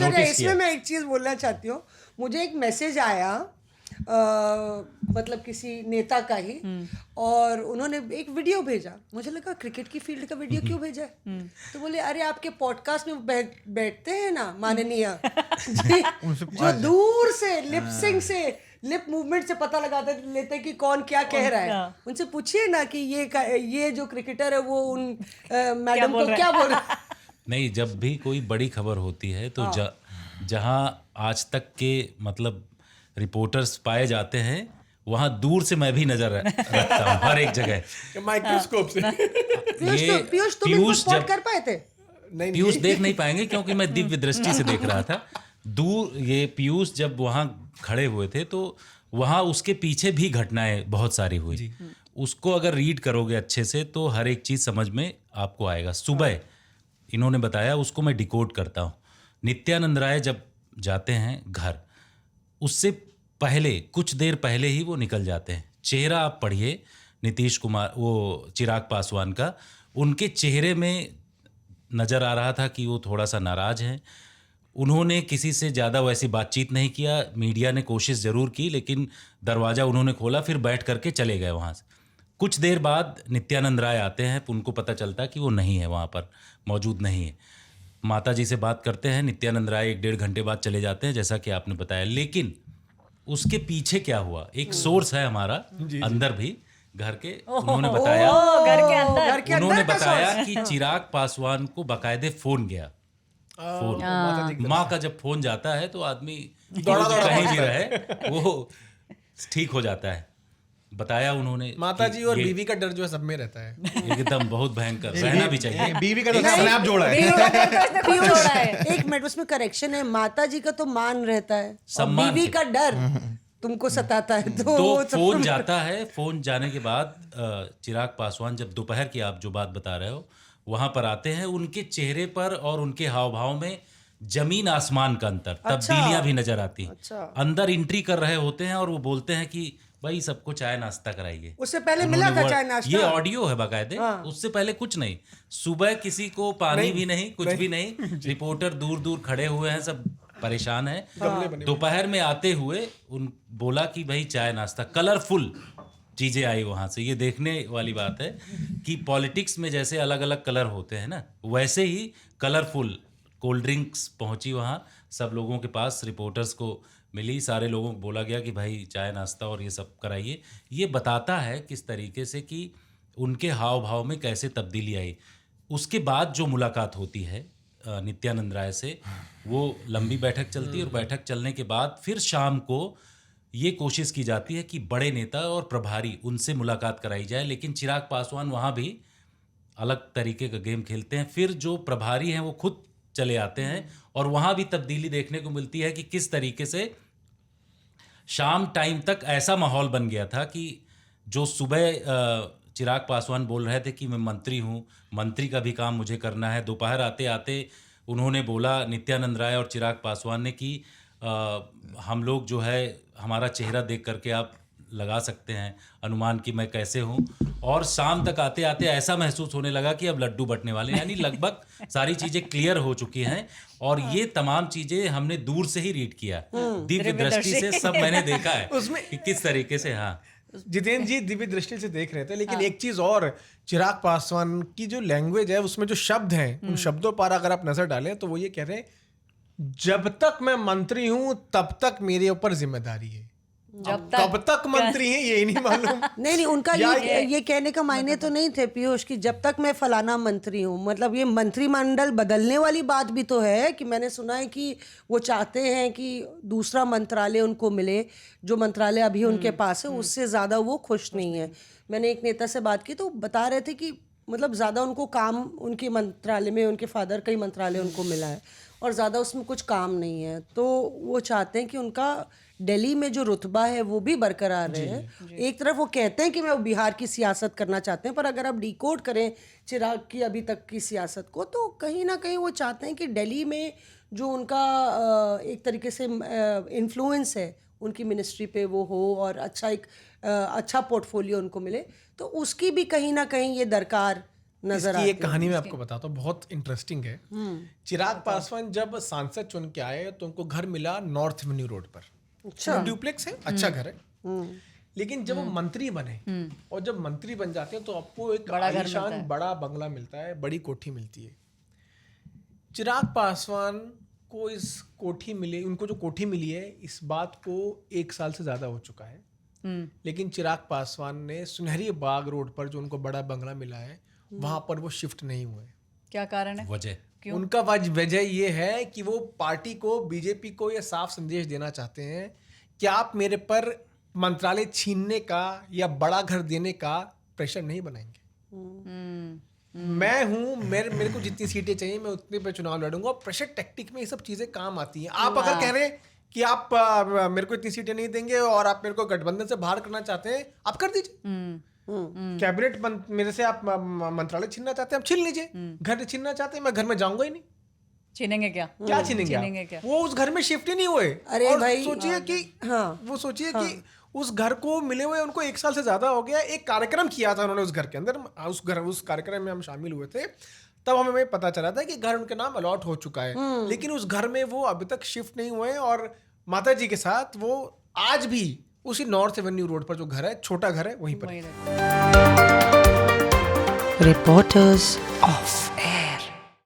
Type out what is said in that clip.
ऐश्वर्या, इसमें मैं एक चीज बोलना चाहती हूँ। मुझे एक मैसेज आया मतलब किसी नेता का ही, और उन्होंने एक वीडियो भेजा। मुझे लगा क्रिकेट की फील्ड का वीडियो क्यों भेजा है, तो बोले अरे आपके पॉडकास्ट में बैठते हैं ना माननीय जी, जो दूर से लिपसिंग से लिप मूवमेंट से पता लगाते लेते कि कौन क्या कह रहा है। उनसे पूछिए ना कि ये जो क्रिकेटर है वो उन मैडम को क्या बोल रहा है। नहीं, जब भी कोई बड़ी खबर होती है तो जहां आज तक के मतलब रिपोर्टर्स पाए जाते हैं, वहां दूर से मैं भी नजर रखता हूँ हर एक जगह माइक्रोस्कोप से। पीयूष तुम इनको स्पॉट कर पाए थे? पीयूष देख नहीं पाएंगे क्योंकि मैं दिव्य दृष्टि से देख रहा था दूर। ये पीयूष जब वहां खड़े हुए थे तो वहां उसके पीछे भी घटनाएं बहुत सारी हुई। उसको अगर रीड करोगे अच्छे से तो हर एक चीज समझ में आपको आएगा। सुबह इन्होंने बताया, उसको मैं डिकोड करता हूँ। नित्यानंद राय जब जाते हैं घर, उससे पहले कुछ देर पहले ही वो निकल जाते हैं। चेहरा आप पढ़िए नीतीश कुमार, वो चिराग पासवान का, उनके चेहरे में नज़र आ रहा था कि वो थोड़ा सा नाराज़ हैं। उन्होंने किसी से ज़्यादा वैसी बातचीत नहीं किया। मीडिया ने कोशिश ज़रूर की, लेकिन दरवाज़ा उन्होंने खोला, फिर बैठ करके चले गए वहाँ से। कुछ देर बाद नित्यानंद राय आते हैं, उनको पता चलता कि वो नहीं है, वहाँ पर मौजूद नहीं है। माता जी से बात करते हैं। नित्यानंद राय 1-1.5 घंटे बाद चले जाते हैं, जैसा कि आपने बताया। लेकिन उसके पीछे क्या हुआ, एक सोर्स है हमारा अंदर भी घर के, उन्होंने बताया उन्होंने बताया कि चिराग पासवान को बाकायदे फोन गया। फोन माँ का जब फोन जाता है तो आदमी कहीं भी रहे वो ठीक हो जाता है। बताया उन्होंने, माता जी और बीवी का डर जो है सब में रहता है। एकदम बहुत भयंकर, रहना भी चाहिए। बीवी का तो स्नैप जोड़ा है। एक मिनट, उसमें करेक्शन है। माता जी का तो मान रहता है, सम्मान, बीवी का डर तुमको सताता है। तो फोन जाता है। फोन जाने के बाद चिराग पासवान जब दोपहर की आप जो बात बता रहे हो वहां पर आते हैं, उनके चेहरे पर और उनके हाव भाव में जमीन आसमान का अंतर, तब्दीलियां भी नजर आती हैं। अंदर एंट्री कर रहे होते हैं और वो बोलते हैं कि भाई सबको चाय नाश्ता कराइए। उससे पहले मिला था चाय नाश्ता, ये ऑडियो है बाकायदे। उससे पहले कुछ नहीं, सुबह किसी को पानी भी नहीं, कुछ भी नहीं। रिपोर्टर दूर दूर खड़े हुए हैं, सब परेशान है। दोपहर में आते हुए उन बोला कि भाई चाय नाश्ता, कलरफुल चीजें आई वहां से। ये देखने वाली बात है कि पॉलिटिक्स में जैसे अलग अलग कलर होते हैं ना, वैसे ही कलरफुल कोल्ड ड्रिंक्स पहुंची वहां सब लोगों के पास, रिपोर्टर्स को मिली। सारे लोगों को बोला गया कि भाई चाय नाश्ता और ये सब कराइए। ये बताता है किस तरीके से कि उनके हाव भाव में कैसे तब्दीली आई। उसके बाद जो मुलाकात होती है नित्यानंद राय से, वो लंबी बैठक चलती है और बैठक चलने के बाद फिर शाम को ये कोशिश की जाती है कि बड़े नेता और प्रभारी उनसे मुलाकात कराई जाए। लेकिन चिराग पासवान वहाँ भी अलग तरीके का गेम खेलते हैं। फिर जो प्रभारी हैं वो खुद चले आते हैं और वहाँ भी तब्दीली देखने को मिलती है कि किस तरीके से शाम टाइम तक ऐसा माहौल बन गया था कि जो सुबह चिराग पासवान बोल रहे थे कि मैं मंत्री हूँ, मंत्री का भी काम मुझे करना है, दोपहर आते आते उन्होंने बोला नित्यानंद राय और चिराग पासवान ने कि हम लोग जो है, हमारा चेहरा देख करके आप लगा सकते हैं अनुमान कि मैं कैसे हूँ। और शाम तक आते आते ऐसा महसूस होने लगा कि अब लड्डू बंटने वाले, यानी लगभग सारी चीज़ें क्लियर हो चुकी हैं। और ये तमाम चीज़ें हमने दूर से ही रीड किया, दिव्य दृष्टि से सब मैंने देखा है उसमें कि किस तरीके से। हाँ जितेंद्र जी दिव्य दृष्टि से देख रहे थे, लेकिन एक चीज और, चिराग पासवान की जो लैंग्वेज है उसमें जो शब्द हैं, उन शब्दों पर अगर आप नजर डालें तो वो ये कह रहे हैं, जब तक मैं मंत्री हूं तब तक मेरे ऊपर जिम्मेदारी है। कब तक मंत्री हैं ये नहीं मालूम। नहीं उनका ये कहने का मायने तो नहीं थे पीयूष कि जब तक मैं फलाना मंत्री हूँ। मतलब ये मंत्रिमंडल बदलने वाली बात भी तो है कि मैंने सुना है कि वो चाहते हैं कि दूसरा मंत्रालय उनको मिले, जो मंत्रालय अभी उनके पास है उससे ज़्यादा वो खुश नहीं है। मैंने एक नेता से बात की तो बता रहे थे कि मतलब ज़्यादा उनको काम उनके मंत्रालय में, उनके फादर का ही मंत्रालय उनको मिला है और ज़्यादा उसमें कुछ काम नहीं है। तो वो चाहते हैं कि उनका दिल्ली में जो रुतबा है वो भी बरकरार रहे। एक तरफ वो कहते हैं कि मैं बिहार की सियासत करना चाहते हैं, पर अगर आप डिकोड करें चिराग की अभी तक की सियासत को तो कहीं ना कहीं वो चाहते हैं कि दिल्ली में जो उनका एक तरीके से इन्फ्लुएंस है उनकी मिनिस्ट्री पे वो हो और अच्छा एक अच्छा पोर्टफोलियो उनको मिले। तो उसकी भी कहीं ना कहीं ये दरकार नजर इसकी आती एक कहानी मैं आपको बताता हूँ, बहुत इंटरेस्टिंग है। चिराग पासवान जब सांसद चुन के आए तो उनको घर मिला नॉर्थ एवेन्यू रोड पर। अच्छा। ड्यूप्लेक्स है, अच्छा घर है। लेकिन जब वो मंत्री बने और जब मंत्री बन जाते हैं तो आपको एक आलीशान बड़ा बंगला मिलता है, बड़ी कोठी मिलती है। चिराग पासवान को इस कोठी मिली, उनको जो कोठी मिली है, इस बात को 1 साल से ज्यादा हो चुका है। लेकिन चिराग पासवान ने सुनहरी बाग रोड पर जो उनको बड़ा बंगला मिला है वहां पर वो शिफ्ट नहीं हुए। क्या कारण है? वजह उनका वजह ये है कि वो पार्टी को, बीजेपी को ये साफ संदेश देना चाहते हैं कि आप मेरे पर मंत्रालय छीनने का या बड़ा घर देने का प्रेशर नहीं बनाएंगे। मैं हूं, मेरे को जितनी सीटें चाहिए मैं उतने पे चुनाव लड़ूंगा। प्रेशर टैक्टिक में ये सब चीजें काम आती हैं। आप अगर कह रहे हैं कि आप मेरे को इतनी सीटें नहीं देंगे और आप मेरे को गठबंधन से बाहर करना चाहते हैं, आप कर दीजिए। कैबिनेट मेरे से आप मंत्रालय छीनना चाहते हैं, आप छीन लीजिए। घर छीनना चाहते हैं, मैं घर में जाऊंगा ही नहीं। छीनेंगे क्या? क्या छीनेंगे क्या? वो उस घर में शिफ्ट ही नहीं हुए। अरे और भाई, सोचिए कि वो सोचिए कि उस घर को मिले हुए उनको 1 साल से ज्यादा हो गया। एक कार्यक्रम किया था उन्होंने उस घर के अंदर, उस कार्यक्रम में हम शामिल हुए थे। तब हमें पता चला था कि घर उनके नाम अलॉट हो चुका है, लेकिन उस घर में वो अभी तक शिफ्ट नहीं हुए। और माता जी के साथ वो आज भी उसी नॉर्थ एवेन्यू रोड पर जो घर है, छोटा घर है, वहीं पर। वहीं रहते हैं। Reporters of